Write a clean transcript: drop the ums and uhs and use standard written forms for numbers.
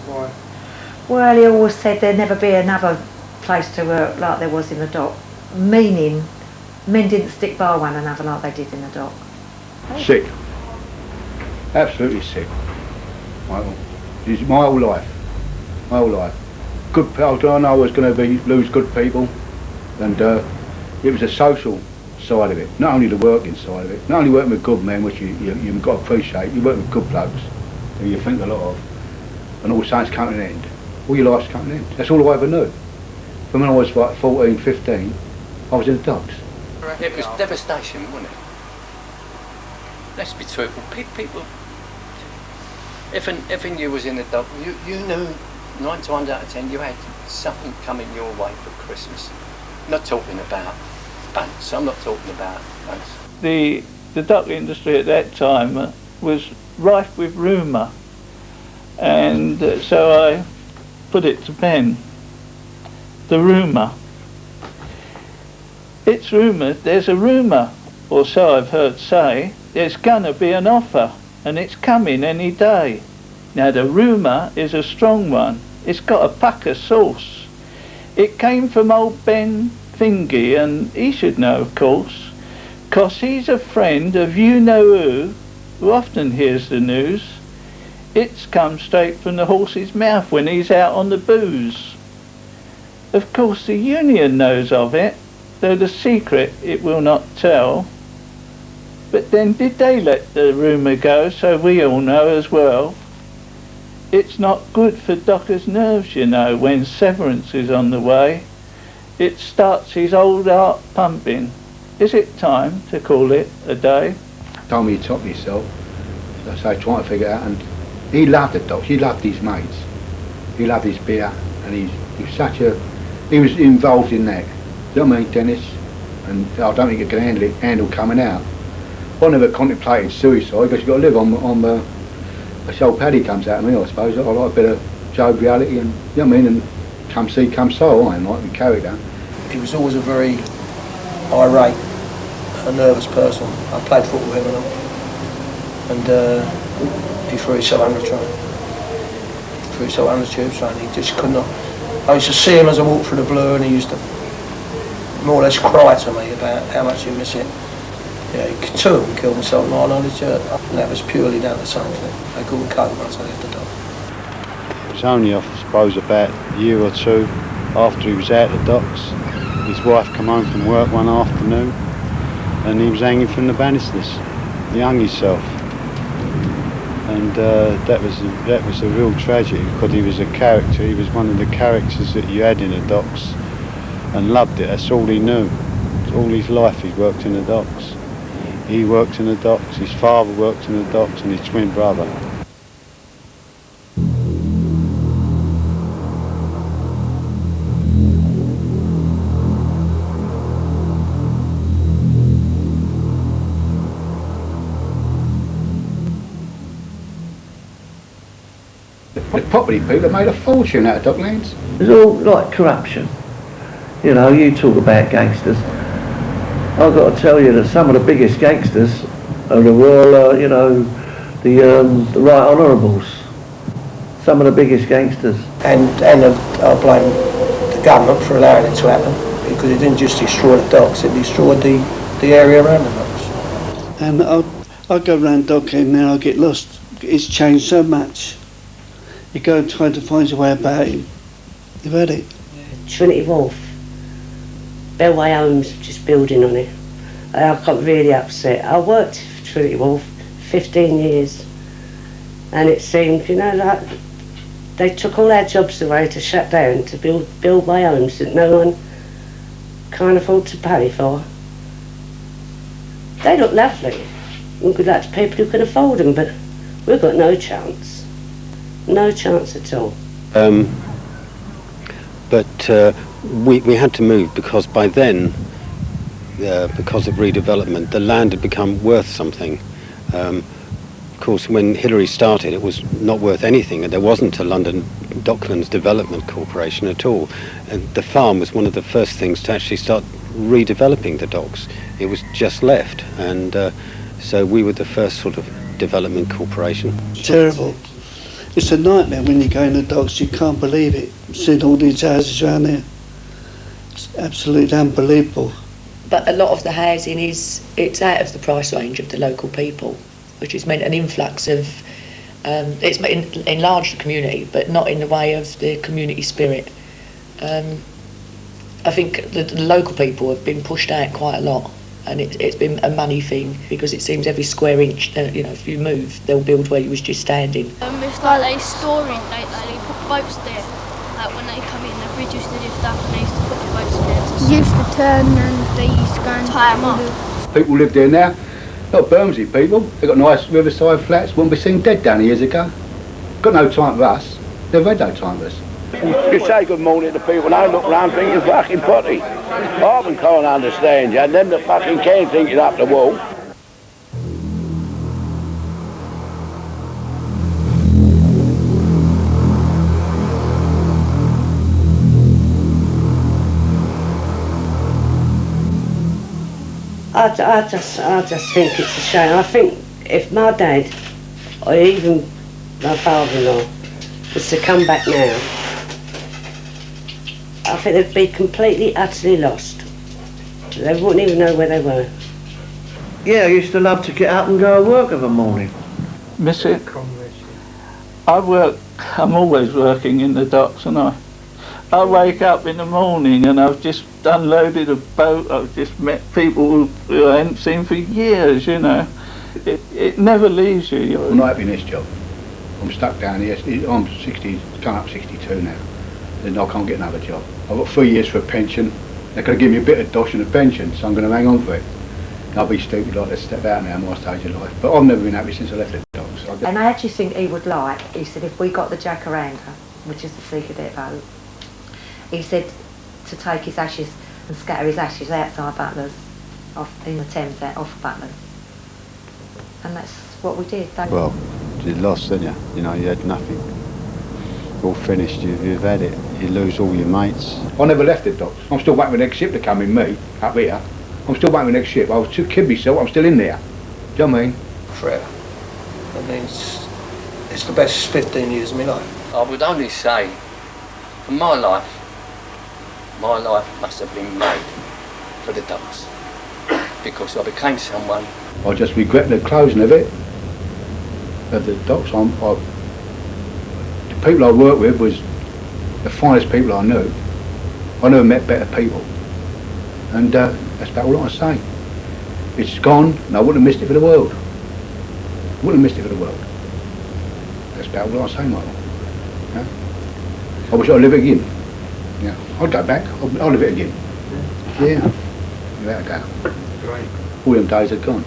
Why? Well, he always said there'd never be another place to work like there was in the dock, meaning men didn't stick by one another like they did in the dock. Sick. Absolutely sick. My whole life. My whole life. Good people, I know I was going to lose good people, and it was a social side of it, not only the working side of it, not only working with good men, which you've got to appreciate, you work with good blokes, who you think a lot of, and all of a sudden it's coming to an end. All your life's coming to an end. That's all I ever knew. From when I was like 14, 15, I was in the docks. It was devastation, wasn't it? Let's be truthful. People, if you was in the dock, you knew 9 times out of 10 you had something coming your way for Christmas. Not talking about bunts. I'm not talking about bunts. The dock industry at that time was rife with rumour, and so I put it to pen. The rumour. It's rumoured, there's a rumour, or so I've heard say, there's gonna be an offer, and it's coming any day. Now the rumour is a strong one. It's got a pack of sauce. It came from old Ben Fingy, and he should know, of course, 'cause he's a friend of you-know-who often hears the news. It's come straight from the horse's mouth when he's out on the booze. Of course the union knows of it, though the secret it will not tell. But then did they let the rumour go, so we all know as well? It's not good for dockers' nerves, you know, when severance is on the way. It starts his old heart pumping. Is it time to call it a day? Told me he topped himself, so I started trying to figure it out, and he loved the docks, he loved his mates, he loved his beer, and he was involved in that. You know what I mean, Dennis? And I don't think he can handle coming out. I never contemplated suicide, because you've got to live on a old Paddy comes out of me, I suppose. I like a bit of joviality, and you know what I mean, and come see, come soul, I like the character. He was always a very irate, a nervous person. I played football with him and he threw himself under the train. Threw himself under the tube train. He just could not. I used to see him as I walked through the blue, and he used to more or less cry to me about how much he missed it. Yeah, two of them killed themselves in my knowledge, and that was purely down to the same thing. They couldn't cope once I left the dock. It was only, I suppose, about a year or two after he was out the docks. His wife came home from work one afternoon, and he was hanging from the banisters. He hung himself, and that was a real tragedy, because he was a character. He was one of the characters that you had in the docks, and loved it. That's all he knew. All his life he worked in the docks. He worked in the docks, his father worked in the docks, and his twin brother. The property people have made a fortune out of Docklands. It's all like corruption. You know, you talk about gangsters. I've got to tell you that some of the biggest gangsters are the royal, the right honourables. Some of the biggest gangsters. And I blame the government for allowing it to happen, because it didn't just destroy the docks, it destroyed the area around the docks. And I go around Dockend now, I get lost. It's changed so much. You go trying to find your way about it. You've had it. Trinity Wharf. Bellway Homes just building on it. I got really upset. I worked for Trinity Wharf 15 years, and it seemed, like they took all our jobs away to shut down to build Bellway Homes that no one can't afford to pay for. They look lovely, and good luck to people who can afford them, but we've got no chance. No chance at all. But we had to move, because by then, because of redevelopment, the land had become worth something. Of course, when Hillary started, it was not worth anything, and there wasn't a London Docklands Development Corporation at all. And the farm was one of the first things to actually start redeveloping the docks. It was just left, and so we were the first sort of development corporation. Terrible. It's a nightmare when you go in the docks, you can't believe it. Seeing all these houses around there. It's absolutely unbelievable. But a lot of the housing it's out of the price range of the local people, which has meant an influx of, it's enlarged the community, but not in the way of the community spirit. I think the local people have been pushed out quite a lot, and it's been a money thing, because it seems every square inch, if you move, they'll build where you was just standing. It's like they storing, they put boats there. Like when they come in, the bridge used to lift up and they used to put the boats there. Used to turn and they used to go and tie them up. People live there now, not Bermondsey people. They've got nice riverside flats, wouldn't be seen dead down years ago. Got no time for us. They've had no time for us. You say good morning to people and I look round thinking you're fucking potty. I can't understand you, and them that fucking can think you're up the wall. I just think it's a shame. I think if my dad, or even my father-in-law, was to come back now, I think they'd be completely, utterly lost. They wouldn't even know where they were. Yeah, I used to love to get up and go to work of a morning. Miss it? I'm always working in the docks, and I wake up in the morning and I've just unloaded a boat. I've just met people who I hadn't seen for years, It never leaves you. I'm not happy in this job. I'm stuck down here. I'm 60, coming up 62 now. And I can't get another job. I've got 3 years for a pension. They're going to give me a bit of dosh and a pension, so I'm going to hang on for it. I'll be stupid like to step out now at my stage of life. But I've never been happy since I left the docks. And I actually think he would he said, if we got the jacaranda, which is the secret bit boat, he said to take his ashes and scatter his ashes outside Butlers, in the Thames, off of Butlers. And that's what we did. Well, you lost, didn't you? You had nothing. All finished, you've had it. You lose all your mates. I never left the docks. I'm still waiting for the next ship to come in, me, up here. I'm still waiting for the next ship. I was too kid myself, I'm still in there. Do you know what I mean? Forever. I mean, it's the best 15 years of my life. I would only say, for my life must have been made for the docks, because I became someone. I just regret the closing of it, of the docks. The people I worked with was the finest people I knew. I never met better people, and that's about all I can say. It's gone, and I wouldn't have missed it for the world. Wouldn't have missed it for the world. That's about all I can say, Michael. Yeah? I wish I'd live it again. Yeah, I'd go back. I'll live it again. Yeah, without a doubt. All them days are gone.